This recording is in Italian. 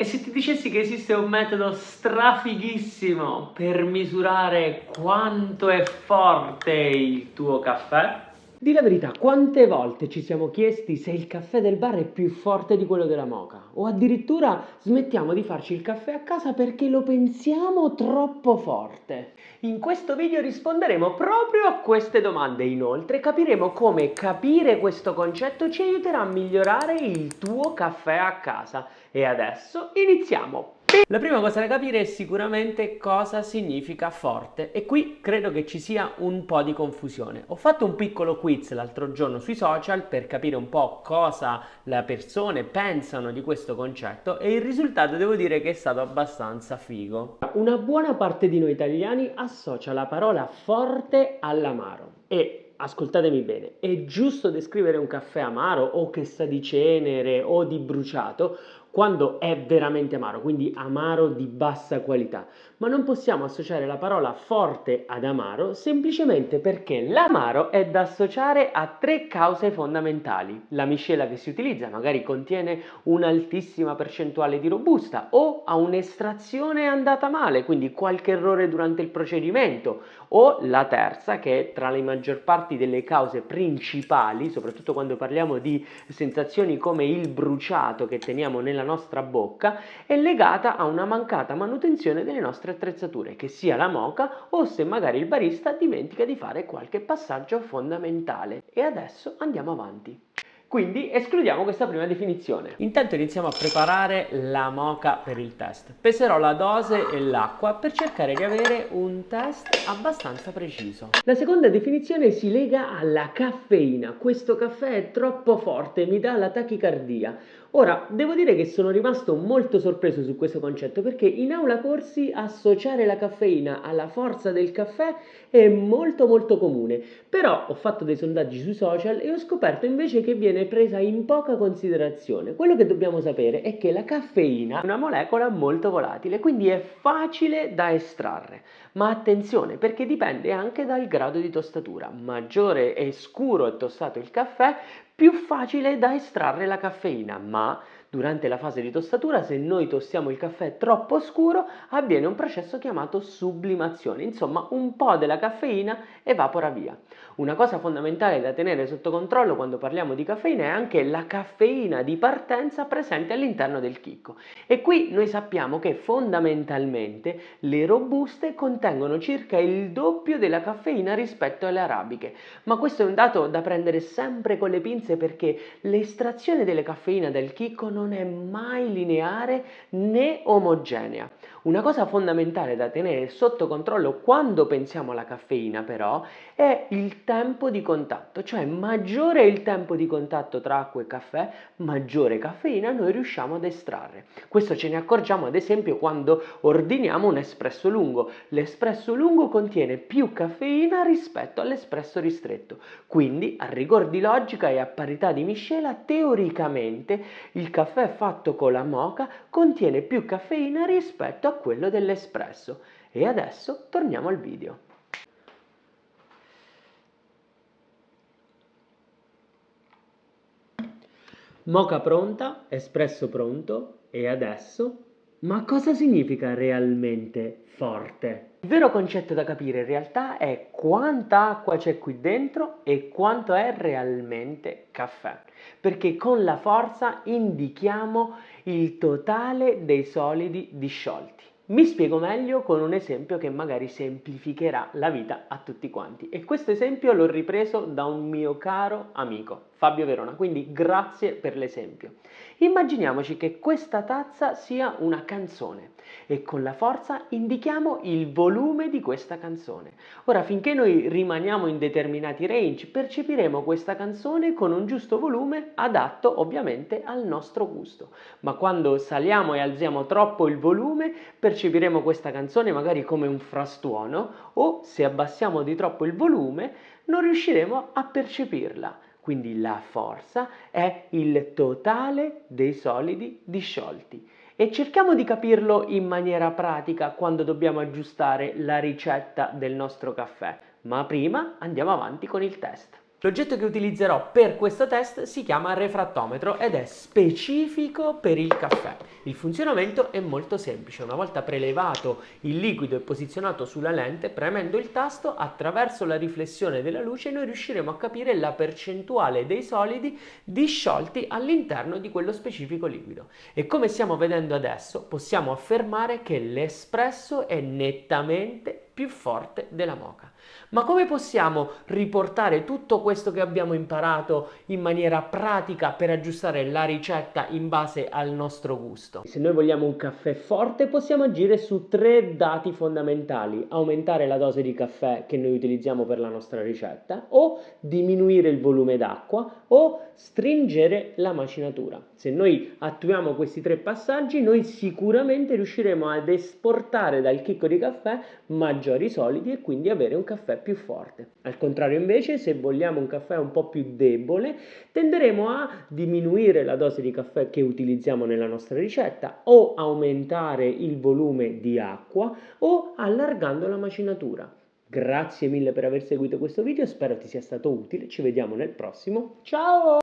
E se ti dicessi che esiste un metodo strafighissimo per misurare quanto è forte il tuo caffè? Dì la verità, quante volte ci siamo chiesti se il caffè del bar è più forte di quello della moka? O addirittura smettiamo di farci il caffè a casa perché lo pensiamo troppo forte? In questo video risponderemo proprio a queste domande. Inoltre capiremo come capire questo concetto ci aiuterà a migliorare il tuo caffè a casa. E adesso iniziamo! La prima cosa da capire è sicuramente cosa significa forte e qui credo che ci sia un po' di confusione. Ho fatto un piccolo quiz l'altro giorno sui social per capire un po' cosa le persone pensano di questo concetto e il risultato devo dire che è stato abbastanza figo. Una buona parte di noi italiani associa la parola forte all'amaro e ascoltatemi bene, è giusto descrivere un caffè amaro o che sa di cenere o di bruciato quando è veramente amaro, quindi amaro di bassa qualità, ma non possiamo associare la parola forte ad amaro semplicemente perché l'amaro è da associare a tre cause fondamentali. La miscela che si utilizza magari contiene un'altissima percentuale di robusta o ha un'estrazione andata male, quindi qualche errore durante il procedimento, o la terza, che è tra le maggior parti delle cause principali, soprattutto quando parliamo di sensazioni come il bruciato che teniamo nella nostra bocca, è legata a una mancata manutenzione delle nostre attrezzature, che sia la moka o se magari il barista dimentica di fare qualche passaggio fondamentale. E adesso andiamo avanti. Quindi escludiamo questa prima definizione. Intanto iniziamo a preparare la moka per il test. Peserò la dose e l'acqua per cercare di avere un test abbastanza preciso. La seconda definizione si lega alla caffeina. Questo caffè è troppo forte, mi dà la tachicardia. Ora, devo dire che sono rimasto molto sorpreso su questo concetto perché in aula corsi associare la caffeina alla forza del caffè è molto comune. Però ho fatto dei sondaggi sui social e ho scoperto invece che viene presa in poca considerazione. Quello che dobbiamo sapere è che la caffeina è una molecola molto volatile, quindi è facile da estrarre. Ma attenzione, perché dipende anche dal grado di tostatura. Maggiore e scuro è tostato il caffè, più facile da estrarre la caffeina, ma durante la fase di tostatura, se noi tostiamo il caffè troppo scuro, avviene un processo chiamato sublimazione, insomma un po' della caffeina evapora via. Una cosa fondamentale da tenere sotto controllo quando parliamo di caffeina è anche la caffeina di partenza presente all'interno del chicco. E qui noi sappiamo che fondamentalmente le robuste contengono circa il doppio della caffeina rispetto alle arabiche, ma questo è un dato da prendere sempre con le pinze perché l'estrazione delle caffeina dal chicco non è mai lineare né omogenea. Una cosa fondamentale da tenere sotto controllo quando pensiamo alla caffeina però è il tempo di contatto, cioè maggiore è il tempo di contatto tra acqua e caffè, maggiore caffeina noi riusciamo ad estrarre. Questo ce ne accorgiamo ad esempio quando ordiniamo un espresso lungo. L'espresso lungo contiene più caffeina rispetto all'espresso ristretto, quindi a rigor di logica e a parità di miscela teoricamente il caffè fatto con la moka contiene più caffeina rispetto a quello dell'espresso. E adesso torniamo al video. Moka pronta, espresso pronto e adesso? Ma cosa significa realmente forte? Il vero concetto da capire in realtà è quanta acqua c'è qui dentro e quanto è realmente caffè. Perché con la forza indichiamo il totale dei solidi disciolti. Mi spiego meglio con un esempio che magari semplificherà la vita a tutti quanti. E questo esempio l'ho ripreso da un mio caro amico, Fabio Verona, quindi grazie per l'esempio. Immaginiamoci che questa tazza sia una canzone e con la forza indichiamo il volume di questa canzone. Ora, finché noi rimaniamo in determinati range, percepiremo questa canzone con un giusto volume adatto ovviamente al nostro gusto. Ma quando saliamo e alziamo troppo il volume, percepiremo questa canzone magari come un frastuono o se abbassiamo di troppo il volume, non riusciremo a percepirla. Quindi la forza è il totale dei solidi disciolti. E cerchiamo di capirlo in maniera pratica quando dobbiamo aggiustare la ricetta del nostro caffè. Ma prima andiamo avanti con il test. L'oggetto che utilizzerò per questo test si chiama refrattometro ed è specifico per il caffè. Il funzionamento è molto semplice. Una volta prelevato il liquido e posizionato sulla lente, premendo il tasto, attraverso la riflessione della luce noi riusciremo a capire la percentuale dei solidi disciolti all'interno di quello specifico liquido. E come stiamo vedendo adesso, possiamo affermare che l'espresso è nettamente più forte della moka. Ma come possiamo riportare tutto questo che abbiamo imparato in maniera pratica per aggiustare la ricetta in base al nostro gusto? Se noi vogliamo un caffè forte, possiamo agire su 3 dati fondamentali: aumentare la dose di caffè che noi utilizziamo per la nostra ricetta, o diminuire il volume d'acqua, o stringere la macinatura. Se noi attuiamo questi 3 passaggi, noi sicuramente riusciremo ad esportare dal chicco di caffè maggiori solidi e quindi avere un caffè più forte. Al contrario invece, se vogliamo un caffè un po' più debole, tenderemo a diminuire la dose di caffè che utilizziamo nella nostra ricetta, o aumentare il volume di acqua, o allargando la macinatura. Grazie mille per aver seguito questo video, spero ti sia stato utile, ci vediamo nel prossimo. Ciao!